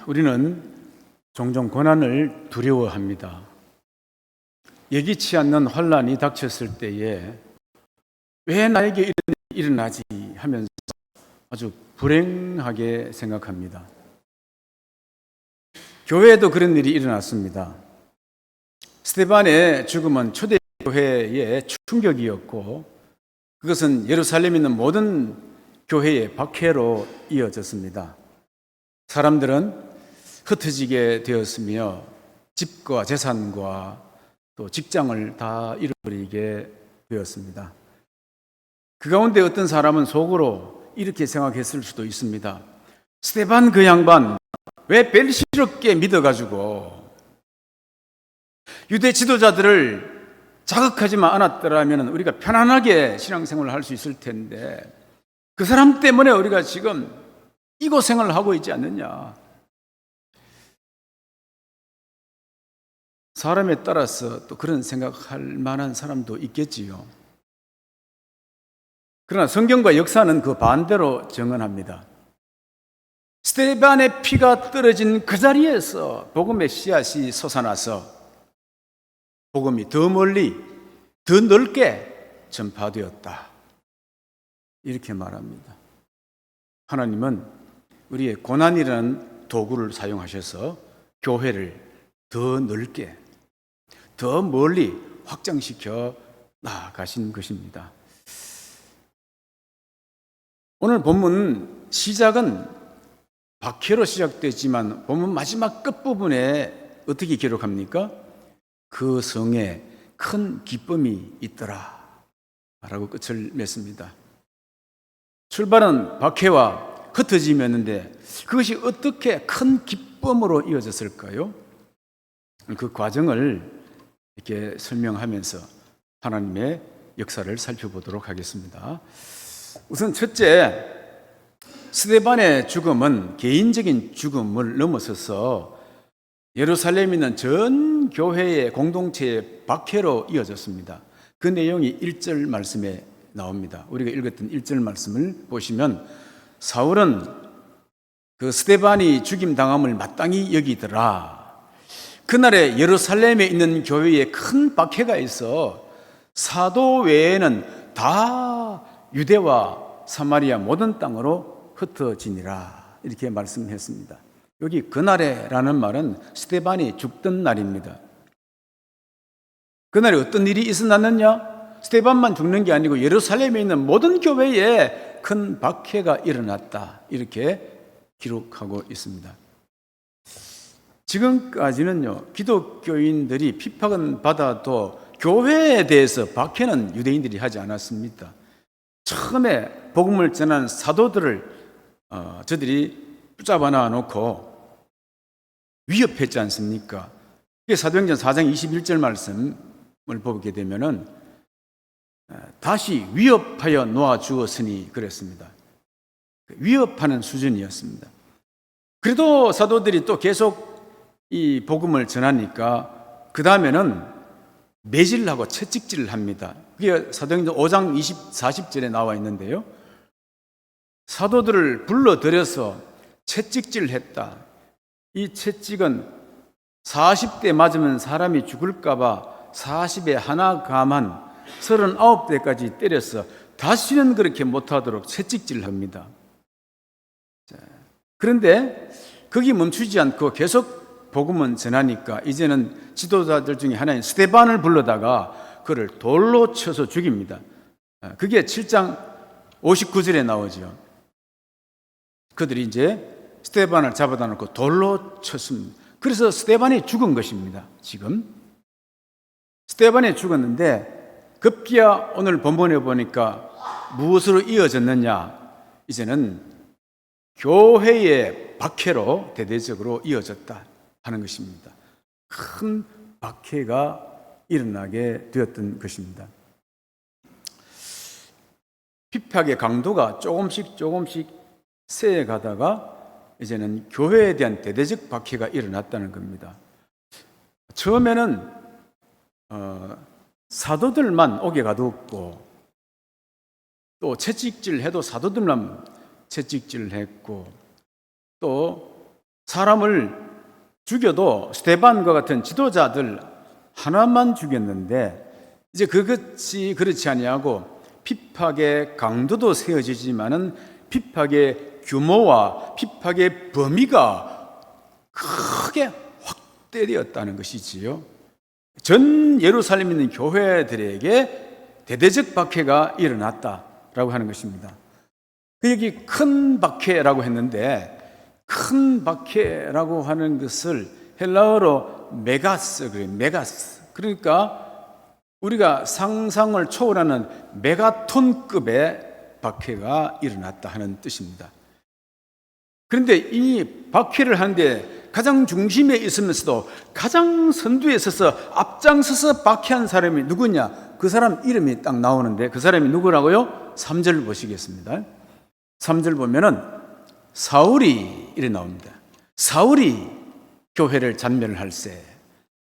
우리는 종종 고난을 두려워합니다. 예기치 않는 환난이 닥쳤을 때에 왜 나에게 이런 일이 일어나지 하면서 아주 불행하게 생각합니다. 교회에도 그런 일이 일어났습니다. 스데반의 죽음은 초대교회의 충격이었고 그것은 예루살렘에 있는 모든 교회의 박해로 이어졌습니다. 사람들은 흩어지게 되었으며 집과 재산과 또 직장을 다 잃어버리게 되었습니다. 그 가운데 어떤 사람은 속으로 이렇게 생각했을 수도 있습니다. 스데반 그 양반 왜 벨시럽게 믿어가지고 유대 지도자들을 자극하지만 않았더라면 우리가 편안하게 신앙생활을 할 수 있을 텐데 그 사람 때문에 우리가 지금 이 고생을 하고 있지 않느냐. 사람에 따라서 또 그런 생각할 만한 사람도 있겠지요. 그러나 성경과 역사는 그 반대로 증언합니다. 스데반의 피가 떨어진 그 자리에서 복음의 씨앗이 솟아나서 복음이 더 멀리, 더 넓게 전파되었다. 이렇게 말합니다. 하나님은 우리의 고난이라는 도구를 사용하셔서 교회를 더 넓게, 더 멀리 확장시켜 나아가신 것입니다. 오늘 본문 시작은 박해로 시작되지만 본문 마지막 끝부분에 어떻게 기록합니까? 그 성에 큰 기쁨이 있더라 라고 끝을 맺습니다. 출발은 박해와 흩어짐이었는데 그것이 어떻게 큰 기쁨으로 이어졌을까요? 그 과정을 이렇게 설명하면서 하나님의 역사를 살펴보도록 하겠습니다. 우선 첫째, 스데반의 죽음은 개인적인 죽음을 넘어서서 예루살렘에 있는 전 교회의 공동체의 박해로 이어졌습니다. 그 내용이 1절 말씀에 나옵니다. 우리가 읽었던 1절 말씀을 보시면 사울은 그 스데반이 죽임당함을 마땅히 여기더라. 그날에 예루살렘에 있는 교회에 큰 박해가 있어 사도 외에는 다 유대와 사마리아 모든 땅으로 흩어지니라. 이렇게 말씀했습니다. 여기 그날에라는 말은 스데반이 죽던 날입니다. 그날에 어떤 일이 있었느냐? 스데반만 죽는 게 아니고 예루살렘에 있는 모든 교회에 큰 박해가 일어났다. 이렇게 기록하고 있습니다. 지금까지는요, 기독교인들이 핍박은 받아도 교회에 대해서 박해는 유대인들이 하지 않았습니다. 처음에 복음을 전하는 사도들을 저들이 붙잡아 놔놓고 위협했지 않습니까? 사도행전 4장 21절 말씀을 보게 되면은 다시 위협하여 놓아 주었으니 그랬습니다. 위협하는 수준이었습니다. 그래도 사도들이 또 계속 이 복음을 전하니까 그 다음에는 매질을 하고 채찍질을 합니다. 그게 사도행전 5장 40절에 나와 있는데요. 사도들을 불러들여서 채찍질을 했다. 이 채찍은 40대 맞으면 사람이 죽을까봐 40에 하나 감한 39대까지 때려서 다시는 그렇게 못하도록 채찍질을 합니다. 그런데 거기 멈추지 않고 계속 복음은 전하니까 이제는 지도자들 중에 하나인 스데반을 불러다가 그를 돌로 쳐서 죽입니다. 그게 7장 59절에 나오죠. 그들이 이제 스데반을 잡아다 놓고 돌로 쳤습니다. 그래서 스데반이 죽은 것입니다. 지금 스데반이 죽었는데 급기야 오늘 본문에 보니까 무엇으로 이어졌느냐? 이제는 교회의 박해로 대대적으로 이어졌다 하는 것입니다. 큰 박해가 일어나게 되었던 것입니다. 핍박의 강도가 조금씩 세가다가 이제는 교회에 대한 대대적 박해가 일어났다는 겁니다. 처음에는 사도들만 오게 가두었고 또 채찍질해도 사도들만 채찍질을 했고 또 사람을 죽여도 스데반과 같은 지도자들 하나만 죽였는데 이제 그것이 그렇지 아니하고 핍박의 강도도 세워지지만은 핍박의 규모와 핍박의 범위가 크게 확대되었다는 것이지요. 전 예루살렘에 있는 교회들에게 대대적 박해가 일어났다라고 하는 것입니다. 여기 큰 박해라고 했는데 큰 박해라고 하는 것을 헬라어로 메가스 그래요. 메가스. 그러니까 우리가 상상을 초월하는 메가톤급의 박해가 일어났다 하는 뜻입니다. 그런데 이 박해를 하는데 가장 중심에 있으면서도 가장 선두에 서서 앞장서서 박해한 사람이 누구냐? 그 사람 이름이 딱 나오는데 그 사람이 누구라고요? 3절 보시겠습니다. 3절 보면은 사울이 이래 나옵니다. 사울이 교회를 잔멸을 할세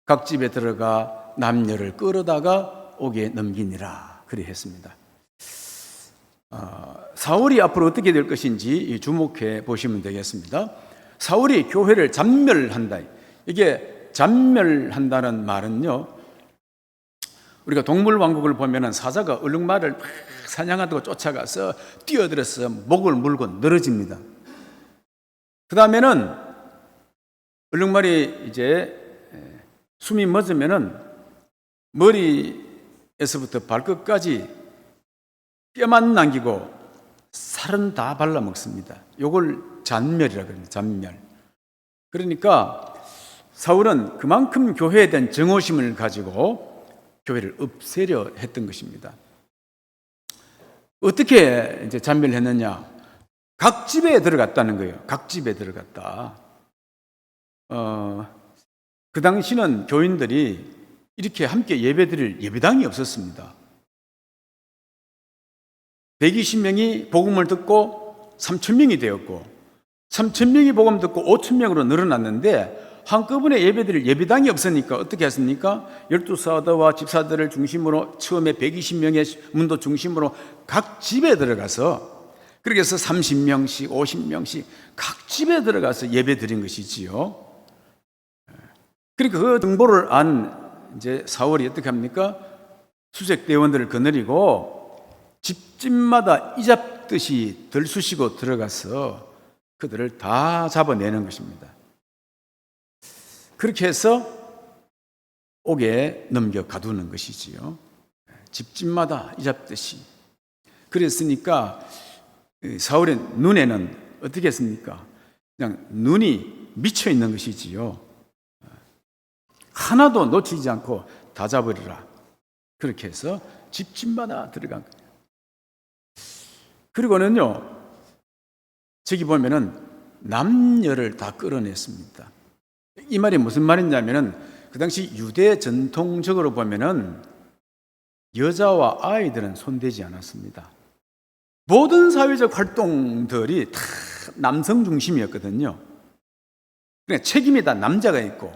각 집에 들어가 남녀를 끌어다가 옥에 넘기니라 그리 했습니다. 사울이 앞으로 어떻게 될 것인지 주목해 보시면 되겠습니다. 사울이 교회를 잔멸한다. 이게 잔멸한다는 말은요, 우리가 동물왕국을 보면은 사자가 얼룩말을 사냥하다가 쫓아가서 뛰어들어서 목을 물고 늘어집니다. 그 다음에는 얼룩말이 이제 숨이 멎으면은 머리에서부터 발끝까지 뼈만 남기고 살은 다 발라먹습니다. 이걸 잔멸이라고 합니다. 잔멸. 그러니까 사울은 그만큼 교회에 대한 정오심을 가지고 교회를 없애려 했던 것입니다. 어떻게 이제 잔멸을 했느냐? 각 집에 들어갔다는 거예요. 각 집에 들어갔다. 그 당시는 교인들이 이렇게 함께 예배드릴 예배당이 없었습니다. 120명이 복음을 듣고 3,000명이 되었고 3,000명이 복음 듣고 5,000명으로 늘어났는데 한꺼번에 예배드릴 예배당이 없으니까 어떻게 했습니까? 12사도와 집사들을 중심으로 처음에 120명의 문도 중심으로 각 집에 들어가서 그렇게 해서 30명씩, 50명씩 각 집에 들어가서 예배 드린 것이지요. 그러니까 그 정보를 안 이제 사울이 어떻게 합니까? 수색대원들을 거느리고 집집마다 이잡듯이 들쑤시고 들어가서 그들을 다 잡아내는 것입니다. 그렇게 해서 옥에 넘겨 가두는 것이지요. 집집마다 이잡듯이. 그랬으니까 사울의 눈에는 어떻게 했습니까? 그냥 눈이 미쳐 있는 것이지요. 하나도 놓치지 않고 다 잡으리라. 그렇게 해서 집집마다 들어간 거예요. 그리고는요, 저기 보면은 남녀를 다 끌어냈습니다. 이 말이 무슨 말이냐면은 그 당시 유대 전통적으로 보면은 여자와 아이들은 손대지 않았습니다. 모든 사회적 활동들이 다 남성 중심이었거든요. 그러니까 책임이 다 남자가 있고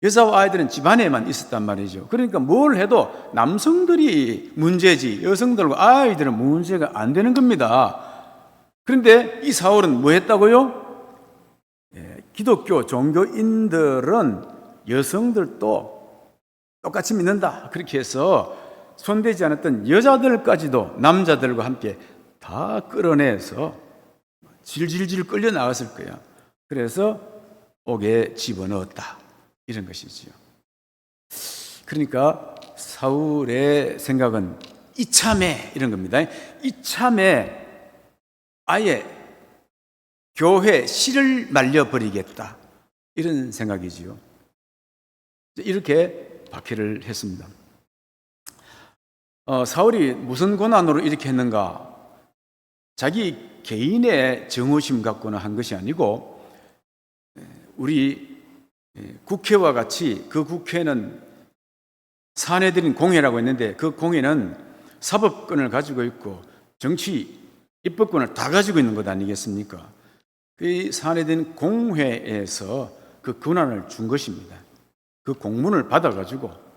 여자와 아이들은 집안에만 있었단 말이죠. 그러니까 뭘 해도 남성들이 문제지 여성들과 아이들은 문제가 안 되는 겁니다. 그런데 이 사울은 뭐 했다고요? 기독교 종교인들은 여성들도 똑같이 믿는다. 그렇게 해서 손대지 않았던 여자들까지도 남자들과 함께 다 끌어내서 질질질 끌려 나갔을 거야. 그래서 옥에 집어넣었다. 이런 것이지요. 그러니까 사울의 생각은 이참에 이런 겁니다. 이참에 아예 교회 씨를 말려버리겠다. 이런 생각이지요. 이렇게 박해를 했습니다. 사울이 무슨 고난으로 이렇게 했는가? 자기 개인의 정오심 갖고는 한 것이 아니고 우리 국회와 같이 그 국회는 사내들인 공회라고 했는데 그 공회는 사법권을 가지고 있고 정치, 입법권을 다 가지고 있는 것 아니겠습니까? 그 사내된 공회에서 그 권한을 준 것입니다. 그 공문을 받아가지고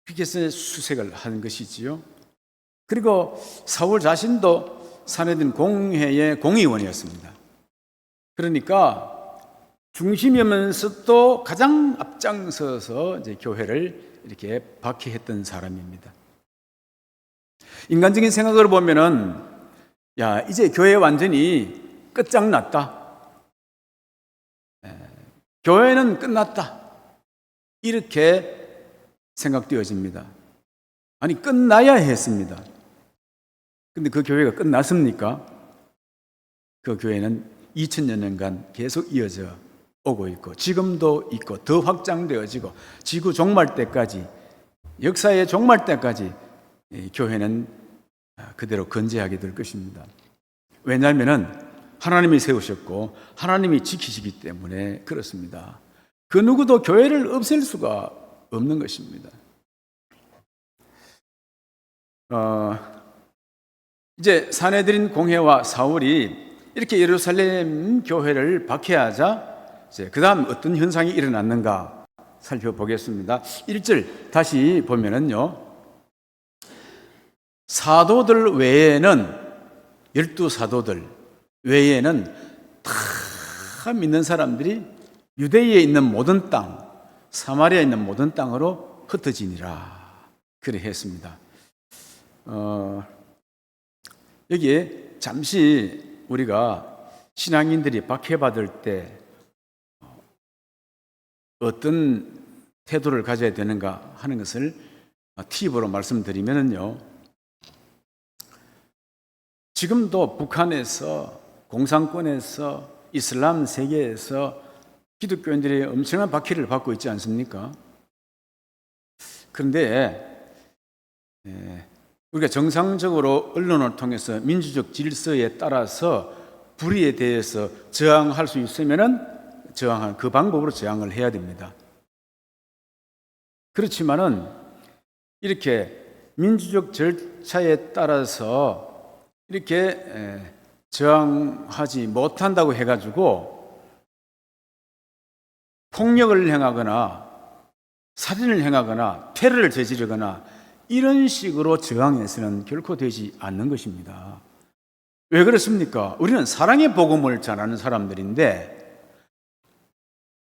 그렇게 해서 수색을 하는 것이지요. 그리고 사울 자신도 사내된 공회의 공의원이었습니다. 그러니까 중심이면서도 가장 앞장서서 이제 교회를 이렇게 박해했던 사람입니다. 인간적인 생각으로 보면은 야 이제 교회 완전히 끝장났다. 교회는 끝났다. 이렇게 생각되어집니다. 아니 끝나야 했습니다. 근데 그 교회가 끝났습니까? 그 교회는 2000여 년간 계속 이어져 오고 있고 지금도 있고 더 확장되어지고 지구 종말 때까지 역사의 종말 때까지 교회는 그대로 건재하게 될 것입니다. 왜냐하면 하나님이 세우셨고 하나님이 지키시기 때문에 그렇습니다. 그 누구도 교회를 없앨 수가 없는 것입니다. 이제 사내들인 공회와 사울이 이렇게 예루살렘 교회를 박해하자 그 다음 어떤 현상이 일어났는가 살펴보겠습니다. 1절 다시 보면은요, 사도들 외에는 12사도들 외에는 다 믿는 사람들이 유대에 있는 모든 땅, 사마리아에 있는 모든 땅으로 흩어지니라 그래 했습니다. 여기에 잠시 우리가 신앙인들이 박해받을 때 어떤 태도를 가져야 되는가 하는 것을 팁으로 말씀드리면요, 지금도 북한에서 공산권에서 이슬람 세계에서 기독교인들이 엄청난 박해를 받고 있지 않습니까? 그런데 우리가 정상적으로 언론을 통해서 민주적 질서에 따라서 불의에 대해서 저항할 수 있으면은 저항할 그 방법으로 저항을 해야 됩니다. 그렇지만은 이렇게 민주적 절차에 따라서 이렇게 저항하지 못한다고 해가지고 폭력을 행하거나 살인을 행하거나 테러를 저지르거나 이런 식으로 저항해서는 결코 되지 않는 것입니다. 왜 그렇습니까? 우리는 사랑의 복음을 전하는 사람들인데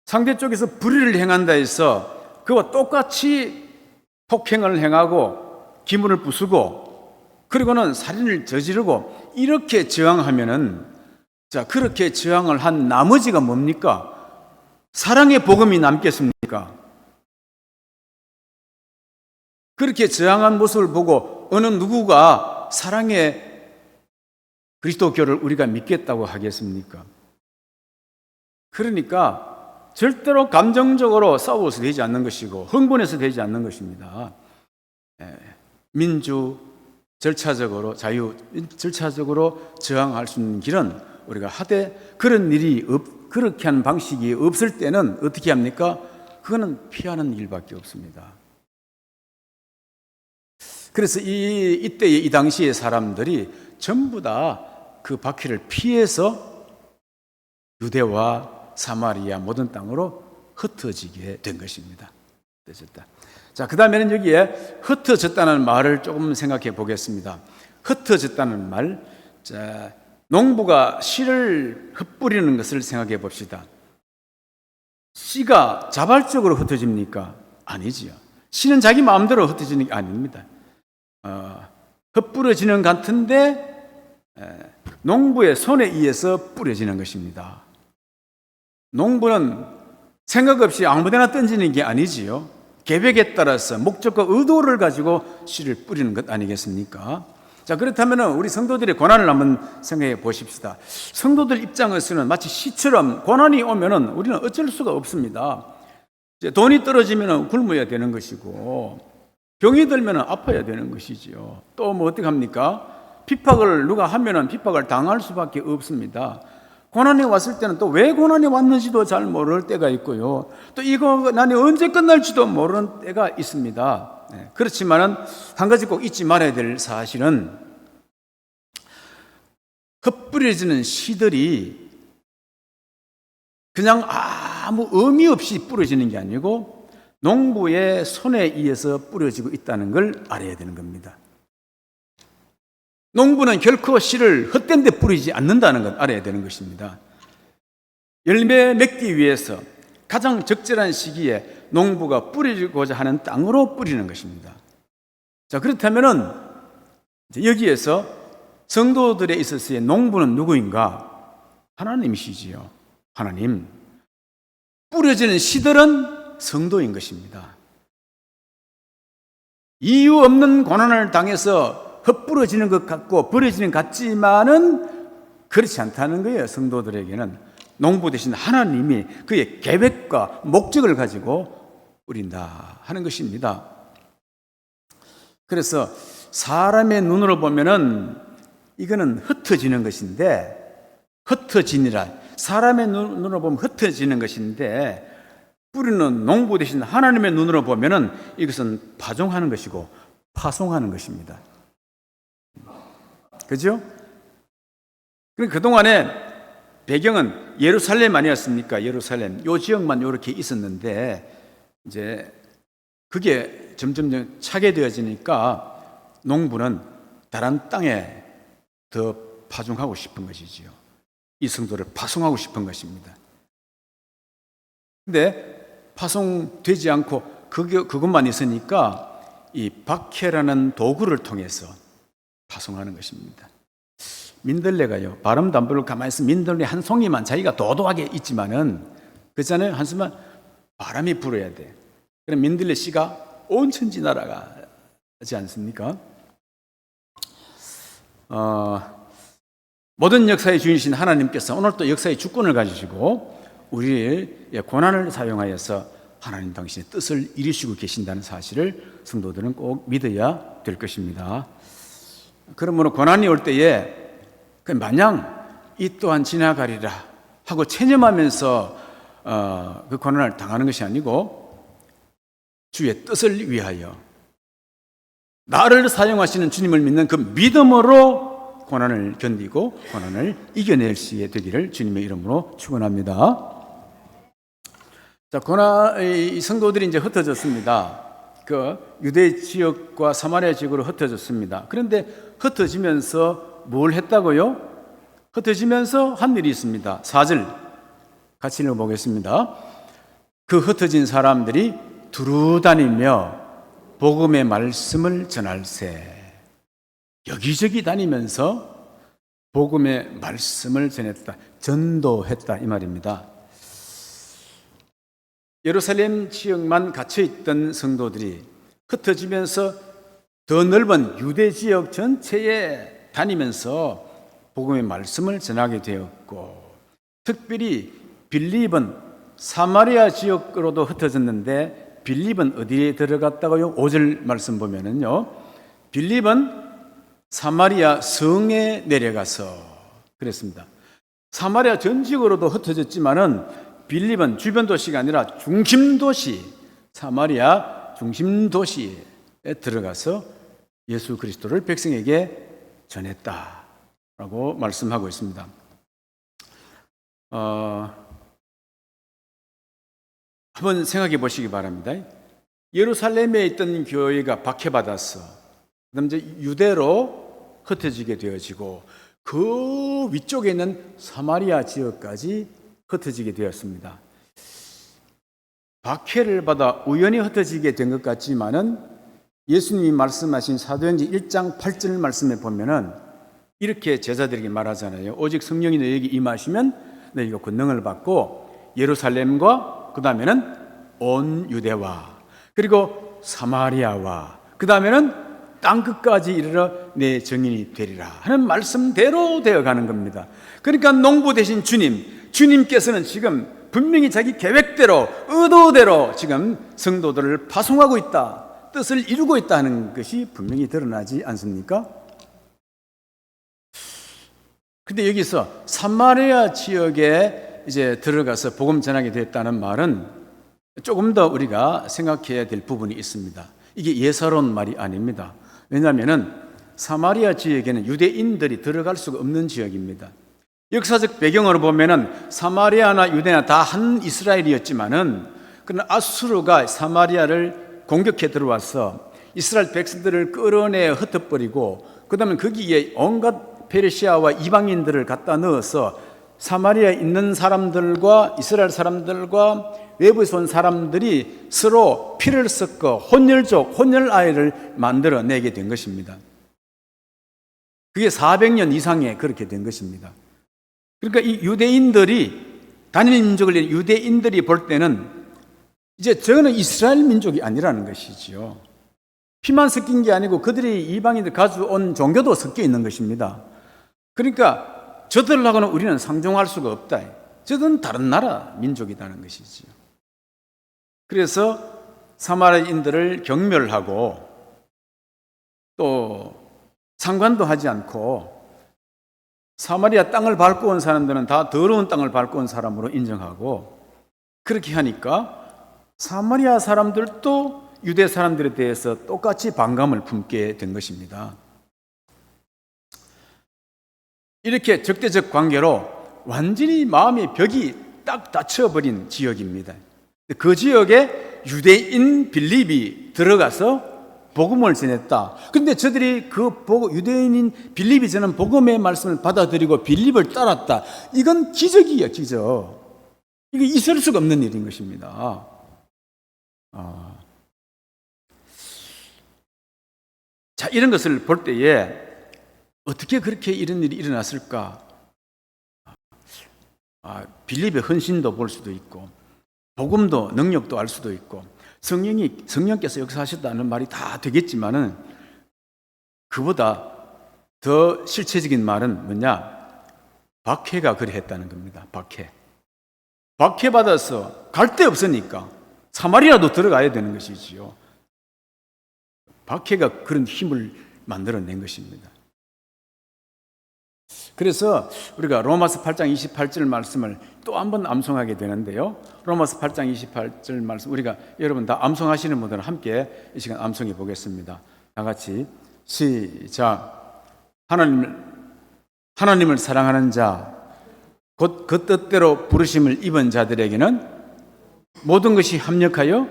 상대 쪽에서 불의를 행한다 해서 그와 똑같이 폭행을 행하고 기물을 부수고 그리고는 살인을 저지르고 이렇게 저항하면은 자, 그렇게 저항을 한 나머지가 뭡니까? 사랑의 복음이 남겠습니까? 그렇게 저항한 모습을 보고 어느 누구가 사랑의 그리스도교를 우리가 믿겠다고 하겠습니까? 그러니까 절대로 감정적으로 싸워서 되지 않는 것이고 흥분해서 되지 않는 것입니다. 민주 절차적으로 절차적으로 저항할 수 있는 길은 우리가 하되 그런 일이 그렇게 하는 방식이 없을 때는 어떻게 합니까? 그거는 피하는 일밖에 없습니다. 그래서 이때의 이 당시의 사람들이 전부 다 그 박해를 피해서 유대와 사마리아 모든 땅으로 흩어지게 된 것입니다. 흩어졌다. 자, 그 다음에는 여기에 흩어졌다는 말을 조금 생각해 보겠습니다. 흩어졌다는 말, 자, 농부가 씨를 흩뿌리는 것을 생각해 봅시다. 씨가 자발적으로 흩어집니까? 아니지요. 씨는 자기 마음대로 흩어지는 게 아닙니다. 흩뿌려지는 것 같은데 농부의 손에 의해서 뿌려지는 것입니다. 농부는 생각 없이 아무데나 던지는 게 아니지요. 계획에 따라서 목적과 의도를 가지고 씨를 뿌리는 것 아니겠습니까? 자, 그렇다면 우리 성도들의 고난을 한번 생각해 보십시다. 성도들 입장에서는 마치 씨처럼 고난이 오면 우리는 어쩔 수가 없습니다. 이제 돈이 떨어지면 굶어야 되는 것이고 병이 들면 아파야 되는 것이지요. 또 뭐 어떻게 합니까? 핍박을 누가 하면은 핍박을 당할 수밖에 없습니다. 고난이 왔을 때는 또 왜 고난이 왔는지도 잘 모를 때가 있고요. 또 이 고난이 언제 끝날지도 모르는 때가 있습니다. 그렇지만은 한 가지 꼭 잊지 말아야 될 사실은 흩뿌려지는 씨들이 그냥 아무 의미 없이 뿌려지는 게 아니고 농부의 손에 의해서 뿌려지고 있다는 걸 알아야 되는 겁니다. 농부는 결코 씨를 헛된 데 뿌리지 않는다는 걸 알아야 되는 것입니다. 열매 맺기 위해서 가장 적절한 시기에 농부가 뿌리고자 하는 땅으로 뿌리는 것입니다. 자, 그렇다면은 여기에서 성도들에 있어서의 농부는 누구인가? 하나님이시지요. 하나님. 뿌려지는 씨들은 성도인 것입니다. 이유 없는 고난을 당해서 헛뿌려지는 것 같고 버려지는 것 같지만은 그렇지 않다는 거예요. 성도들에게는 농부 대신 하나님이 그의 계획과 목적을 가지고 뿌린다 하는 것입니다. 그래서 사람의 눈으로 보면은 이거는 흩어지는 것인데 흩어지니라 사람의 눈으로 보면 흩어지는 것인데 뿌리는 농부 대신 하나님의 눈으로 보면은 이것은 파종하는 것이고 파송하는 것입니다. 그죠? 그동안에 배경은 예루살렘 아니었습니까? 예루살렘. 요 지역만 이렇게 있었는데, 이제 그게 점점 차게 되어지니까 농부는 다른 땅에 더 파종하고 싶은 것이지요. 이 성도를 파송하고 싶은 것입니다. 근데 파송되지 않고 그것만 있으니까 이 박해라는 도구를 통해서 파송하는 것입니다. 민들레가요, 바람도 안 불고 가만히 있으면 민들레 한 송이만 자기가 도도하게 있지만은, 그렇잖아요. 한숨만 바람이 불어야 돼. 그럼 민들레 씨가 온 천지 날아가지 않습니까? 모든 역사의 주인이신 하나님께서 오늘 또 역사의 주권을 가지시고 우리의 고난을 사용하여서 하나님 당신의 뜻을 이루시고 계신다는 사실을 성도들은 꼭 믿어야 될 것입니다. 그러므로 고난이 올 때에 마냥 이 또한 지나가리라 하고 체념하면서 그 고난을 당하는 것이 아니고 주의 뜻을 위하여 나를 사용하시는 주님을 믿는 그 믿음으로 고난을 견디고 고난을 이겨낼 수 있게 되기를 주님의 이름으로 축원합니다. 자, 이 성도들이 이제 흩어졌습니다. 그 유대 지역과 사마리아 지역으로 흩어졌습니다. 그런데 흩어지면서 뭘 했다고요? 흩어지면서 한 일이 있습니다. 4절 같이 읽어보겠습니다. 그 흩어진 사람들이 두루 다니며 복음의 말씀을 전할세. 여기저기 다니면서 복음의 말씀을 전했다, 전도했다 이 말입니다. 예루살렘 지역만 갇혀있던 성도들이 흩어지면서 더 넓은 유대 지역 전체에 다니면서 복음의 말씀을 전하게 되었고, 특별히 빌립은 사마리아 지역으로도 흩어졌는데 빌립은 어디에 들어갔다고요? 5절 말씀 보면은요, 빌립은 사마리아 성에 내려가서 그랬습니다. 사마리아 전 지역으로도 흩어졌지만은 빌립은 주변 도시가 아니라 중심 도시, 사마리아 중심 도시에 들어가서 예수 그리스도를 백성에게 전했다라고 말씀하고 있습니다. 한번 생각해 보시기 바랍니다. 예루살렘에 있던 교회가 박해받았어. 그다음 이제 유대로 흩어지게 되어지고 그 위쪽에 있는 사마리아 지역까지 흩어지게 되었습니다. 박해를 받아 우연히 흩어지게 된 것 같지만은 예수님이 말씀하신 사도행전 1장 8절 말씀에 보면은 이렇게 제자들에게 말하잖아요. 오직 성령이 너희에게 임하시면 너희가 권능을 받고 예루살렘과 그 다음에는 온 유대와 그리고 사마리아와 그 다음에는 땅 끝까지 이르러 내 증인이 되리라 하는 말씀대로 되어가는 겁니다. 그러니까 농부 되신 주님께서는 지금 분명히 자기 계획대로 의도대로 지금 성도들을 파송하고 있다, 뜻을 이루고 있다는 것이 분명히 드러나지 않습니까? 근데 여기서 사마리아 지역에 이제 들어가서 복음 전하게 됐다는 말은 조금 더 우리가 생각해야 될 부분이 있습니다. 이게 예사로운 말이 아닙니다. 왜냐하면은 사마리아 지역에는 유대인들이 들어갈 수가 없는 지역입니다. 역사적 배경으로 보면은 사마리아나 유대나 다 한 이스라엘이었지만은 그러나 아수르가 사마리아를 공격해 들어와서 이스라엘 백성들을 끌어내 흩어버리고 그다음에 거기에 온갖 페르시아와 이방인들을 갖다 넣어서 사마리아에 있는 사람들과 이스라엘 사람들과 외부에서 온 사람들이 서로 피를 섞어 혼혈 아이를 만들어내게 된 것입니다. 그게 400년 이상에 그렇게 된 것입니다. 그러니까 이 유대인들이, 단일 민족을 이룬 유대인들이 볼 때는 이제 저는 이스라엘 민족이 아니라는 것이지요. 피만 섞인 게 아니고 그들이 이방인들 가져온 종교도 섞여 있는 것입니다. 그러니까 저들하고는 우리는 상종할 수가 없다. 저들은 다른 나라 민족이라는 것이지요. 그래서 사마리아인들을 경멸하고 또 상관도 하지 않고 사마리아 땅을 밟고 온 사람들은 다 더러운 땅을 밟고 온 사람으로 인정하고, 그렇게 하니까 사마리아 사람들도 유대 사람들에 대해서 똑같이 반감을 품게 된 것입니다. 이렇게 적대적 관계로 완전히 마음의 벽이 딱 닫혀버린 지역입니다. 그 지역에 유대인 빌립이 들어가서 복음을 전했다. 그런데 저들이 유대인인 빌립이 전한 복음의 말씀을 받아들이고 빌립을 따랐다. 이건 기적이에요, 기적. 이게 있을 수가 없는 일인 것입니다. 자, 이런 것을 볼 때에 어떻게 그렇게 이런 일이 일어났을까? 빌립의 헌신도 볼 수도 있고 복음도 능력도 알 수도 있고 성령께서 역사하셨다는 말이 다 되겠지만은 그보다 더 실체적인 말은 뭐냐? 박해가 그리 했다는 겁니다. 박해 받아서 갈 데 없으니까 사마리아도 들어가야 되는 것이지요. 박해가 그런 힘을 만들어낸 것입니다. 그래서 우리가 로마서 8장 28절 말씀을 또 한 번 암송하게 되는데요. 로마서 8장 28절 말씀, 우리가 여러분 다 암송하시는 분들은 함께 이 시간 암송해 보겠습니다. 다 같이 시작. 하나님을 사랑하는 자, 곧 그 뜻대로 부르심을 입은 자들에게는 모든 것이 합력하여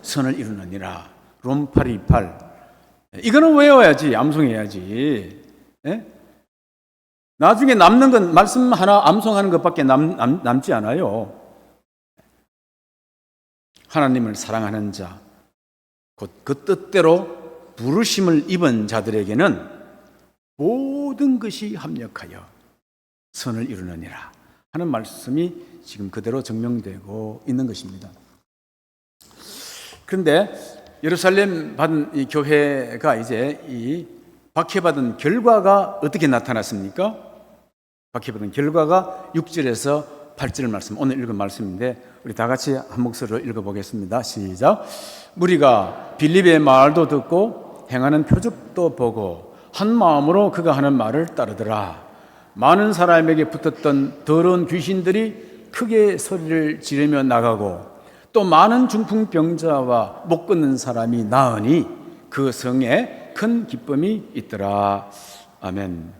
선을 이루느니라. 롬 8:28. 이거는 외워야지, 암송해야지. 예? 나중에 남는 건 말씀 하나 암송하는 것밖에 남지 않아요. 하나님을 사랑하는 자, 곧 그 뜻대로 부르심을 입은 자들에게는 모든 것이 합력하여 선을 이루느니라 하는 말씀이 지금 그대로 증명되고 있는 것입니다. 그런데 예루살렘 받은 이 교회가 이제 이 박해받은 결과가 어떻게 나타났습니까? 박해받은 결과가 6절에서 8절 말씀, 오늘 읽은 말씀인데 우리 다 같이 한 목소리로 읽어보겠습니다. 시작. 무리가 빌립의 말도 듣고 행하는 표적도 보고 한 마음으로 그가 하는 말을 따르더라. 많은 사람에게 붙었던 더러운 귀신들이 크게 소리를 지르며 나가고 또 많은 중풍병자와 못 걷는 사람이 나으니 그 성에 큰 기쁨이 있더라. 아멘.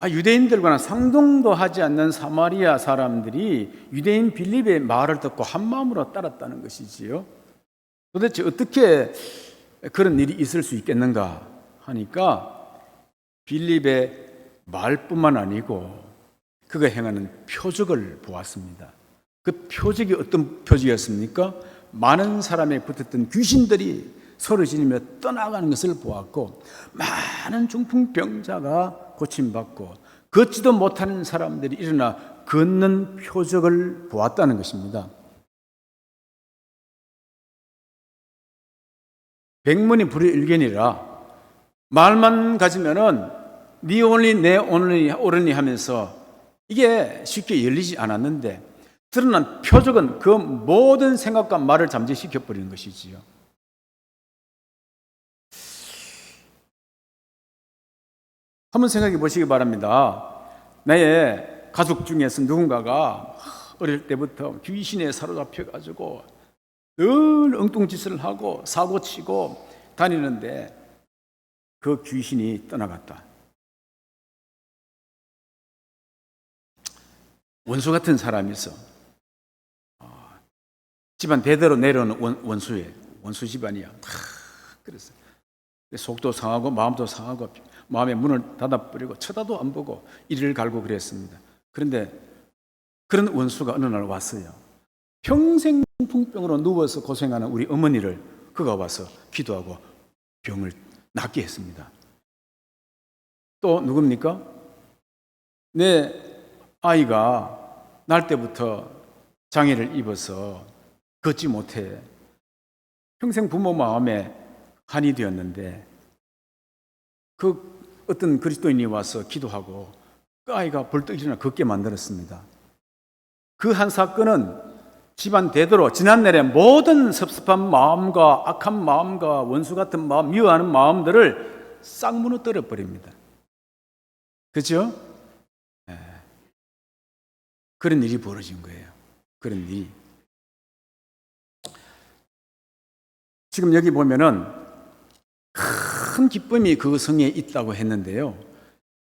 유대인들과는 상종도 하지 않는 사마리아 사람들이 유대인 빌립의 말을 듣고 한 마음으로 따랐다는 것이지요. 도대체 어떻게 그런 일이 있을 수 있겠는가 하니까 빌립의 말뿐만 아니고 그가 행하는 표적을 보았습니다. 그 표적이 어떤 표적이었습니까? 많은 사람에 붙었던 귀신들이 소리 지르며 떠나가는 것을 보았고 많은 중풍병자가 고침받고 걷지도 못하는 사람들이 일어나 걷는 표적을 보았다는 것입니다. 백문이 불여일견이라 말만 가지면은 네 오니 내 오니 하면서 이게 쉽게 열리지 않았는데 드러난 표적은 그 모든 생각과 말을 잠재시켜 버리는 것이지요. 한번 생각해 보시기 바랍니다. 나의 가족 중에서 누군가가 어릴 때부터 귀신에 사로잡혀 가지고 늘 엉뚱짓을 하고 사고치고 다니는데 그 귀신이 떠나갔다. 원수 같은 사람이 있어. 집안 대대로 내려오는 원수 집안이야. 그래서 속도 상하고 마음도 상하고 마음의 문을 닫아버리고 쳐다도 안 보고 이리를 갈고 그랬습니다. 그런데 그런 원수가 어느 날 왔어요. 평생 중풍병으로 누워서 고생하는 우리 어머니를 그가 와서 기도하고 병을 낫게 했습니다. 또 누굽니까? 내 아이가 날 때부터 장애를 입어서 걷지 못해 평생 부모 마음에 한이 되었는데 그 어떤 그리스도인이 와서 기도하고 그 아이가 벌떡 일어나 걷게 만들었습니다. 그 한 사건은 집안 대대로 지난날의 모든 섭섭한 마음과 악한 마음과 원수 같은 마음, 미워하는 마음들을 싹 무너뜨려 버립니다. 그렇죠? 그런 일이 벌어진 거예요. 그런 일이. 지금 여기 보면은 큰 기쁨이 그 성에 있다고 했는데요.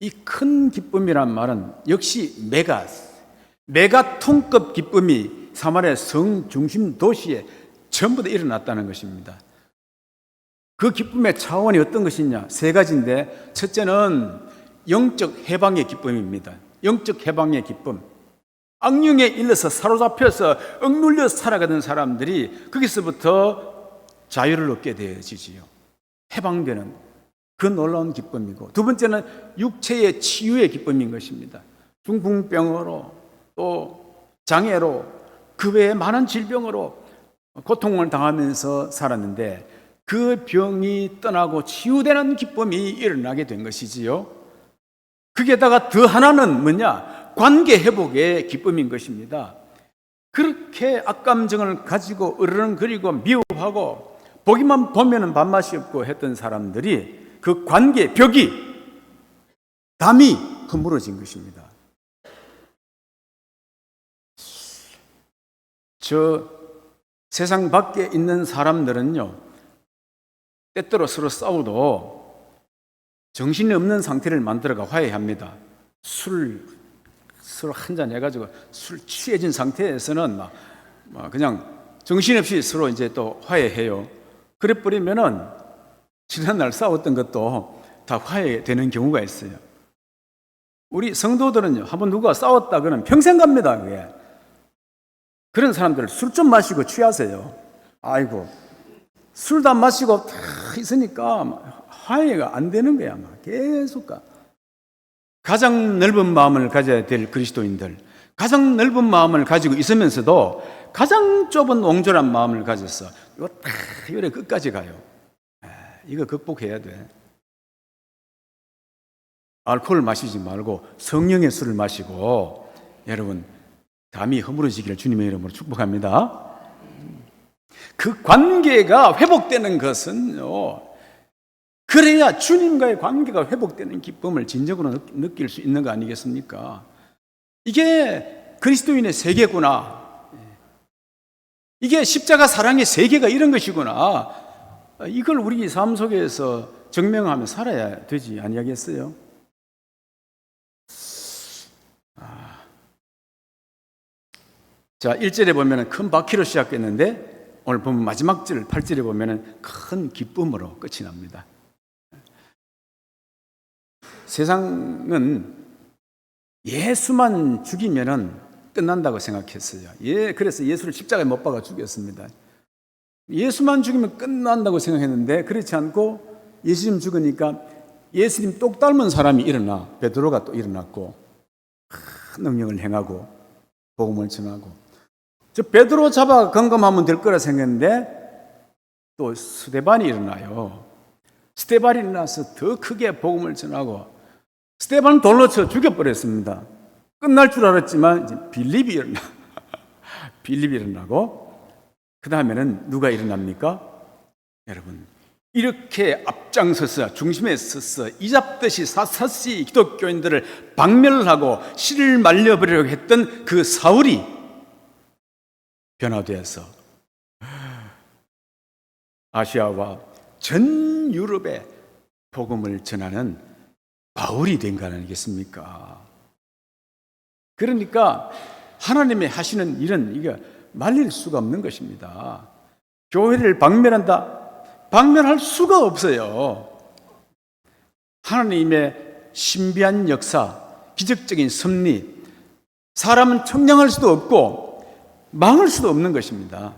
이 큰 기쁨이란 말은 역시 메가톤급 기쁨이 사마리아 성 중심 도시에 전부 다 일어났다는 것입니다. 그 기쁨의 차원이 어떤 것이냐? 세 가지인데 첫째는 영적 해방의 기쁨입니다. 영적 해방의 기쁨. 악령에 일러서 사로잡혀서 억눌려 살아가던 사람들이 거기서부터 자유를 얻게 되어지지요. 해방되는 그 놀라운 기쁨이고, 두 번째는 육체의 치유의 기쁨인 것입니다. 중풍병으로 또 장애로 그 외에 많은 질병으로 고통을 당하면서 살았는데 그 병이 떠나고 치유되는 기쁨이 일어나게 된 것이지요. 거기에다가 더 하나는 뭐냐? 관계 회복의 기쁨인 것입니다. 그렇게 악감정을 가지고 으르렁거리고 미워하고 보기만 보면 밥맛이 없고 했던 사람들이 그 관계 벽이 담이 허물어진 것입니다. 저 세상 밖에 있는 사람들은요, 때때로 서로 싸워도 정신이 없는 상태를 만들어가 화해합니다. 서로 한잔 해가지고 술 취해진 상태에서는 그냥 정신없이 서로 이제 또 화해해요. 그래 버리면은 지난날 싸웠던 것도 다 화해되는 경우가 있어요. 우리 성도들은요, 한번 누가 싸웠다 그러면 평생 갑니다. 그게. 그런 사람들 술 좀 마시고 취하세요. 아이고, 술도 안 마시고 다 있으니까 화해가 안 되는 거야. 막 계속 가. 가장 넓은 마음을 가져야 될 그리스도인들, 가장 넓은 마음을 가지고 있으면서도 가장 좁은 옹졸한 마음을 가져서 이거 다 요래 끝까지 가요. 이거 극복해야 돼. 알코올 마시지 말고 성령의 술을 마시고 여러분 담이 허물어지기를 주님의 이름으로 축복합니다. 그 관계가 회복되는 것은요, 그래야 주님과의 관계가 회복되는 기쁨을 진정으로 느낄 수 있는 거 아니겠습니까? 이게 그리스도인의 세계구나. 이게 십자가 사랑의 세계가 이런 것이구나. 이걸 우리 삶 속에서 증명하며 살아야 되지 아니겠어요? 자, 1절에 보면 큰 바퀴로 시작했는데 오늘 보면 마지막 절 8절에 보면 큰 기쁨으로 끝이 납니다. 세상은 예수만 죽이면 끝난다고 생각했어요. 그래서 예수를 십자가에 못 박아 죽였습니다. 예수만 죽이면 끝난다고 생각했는데 그렇지 않고 예수님 죽으니까 예수님 똑 닮은 사람이 일어나, 베드로가 또 일어났고 큰 능력을 행하고 복음을 전하고, 저 베드로 잡아 건감하면 될 거라 생각했는데 또 스데반이 일어나요. 스데반이 일어나서 더 크게 복음을 전하고 스데반은 돌로 쳐 죽여버렸습니다. 끝날 줄 알았지만 이제 빌립이 일어나고 그 다음에는 누가 일어납니까? 여러분, 이렇게 앞장서서 중심에 서서 이잡듯이 샅샅이 기독교인들을 박멸하고 씨를 말려버리려고 했던 그 사울이 변화되어서 아시아와 전 유럽에 복음을 전하는 바울이 된 거 아니겠습니까? 그러니까 하나님이 하시는 일은 이게 말릴 수가 없는 것입니다. 교회를 박멸한다? 박멸할 수가 없어요. 하나님의 신비한 역사, 기적적인 섭리, 사람은 청량할 수도 없고 망할 수도 없는 것입니다.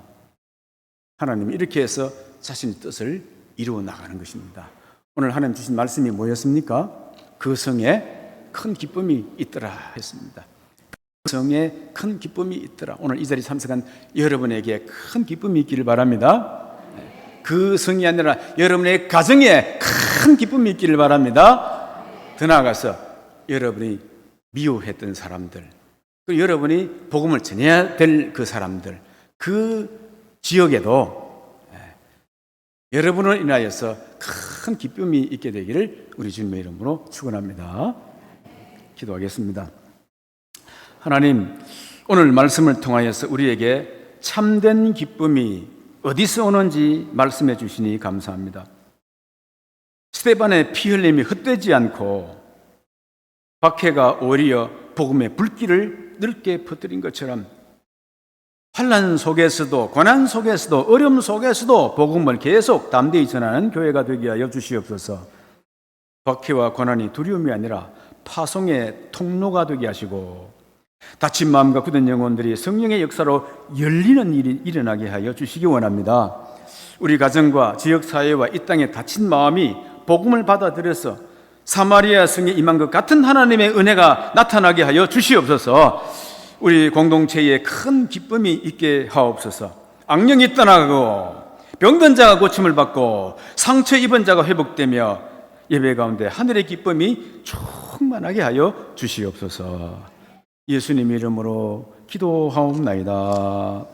하나님이 이렇게 해서 자신의 뜻을 이루어 나가는 것입니다. 오늘 하나님 주신 말씀이 뭐였습니까? 그 성에 큰 기쁨이 있더라 했습니다. 그 성에 큰 기쁨이 있더라. 오늘 이 자리 참석한 여러분에게 큰 기쁨이 있기를 바랍니다. 그 성이 아니라 여러분의 가정에 큰 기쁨이 있기를 바랍니다. 더 나아가서 여러분이 미워했던 사람들, 그리고 여러분이 복음을 전해야 될 그 사람들, 그 지역에도 여러분을 인하여서 큰 기쁨이 있게 되기를 우리 주님의 이름으로 축원합니다. 기도하겠습니다. 하나님, 오늘 말씀을 통하여서 우리에게 참된 기쁨이 어디서 오는지 말씀해 주시니 감사합니다. 스데반의 피 흘림이 헛되지 않고 박해가 오히려 복음의 불길을 넓게 퍼뜨린 것처럼 환난 속에서도, 고난 속에서도, 어려움 속에서도 복음을 계속 담대히 전하는 교회가 되게 하여 주시옵소서. 박해와 고난이 두려움이 아니라 파송의 통로가 되게 하시고 다친 마음과 굳은 영혼들이 성령의 역사로 열리는 일이 일어나게 하여 주시기 원합니다. 우리 가정과 지역사회와 이 땅에 다친 마음이 복음을 받아들여서 사마리아 성에 임한 것 같은 하나님의 은혜가 나타나게 하여 주시옵소서. 우리 공동체에 큰 기쁨이 있게 하옵소서. 악령이 떠나고 병든 자가 고침을 받고 상처 입은 자가 회복되며 예배 가운데 하늘의 기쁨이 충만하게 하여 주시옵소서. 예수님 이름으로 기도하옵나이다.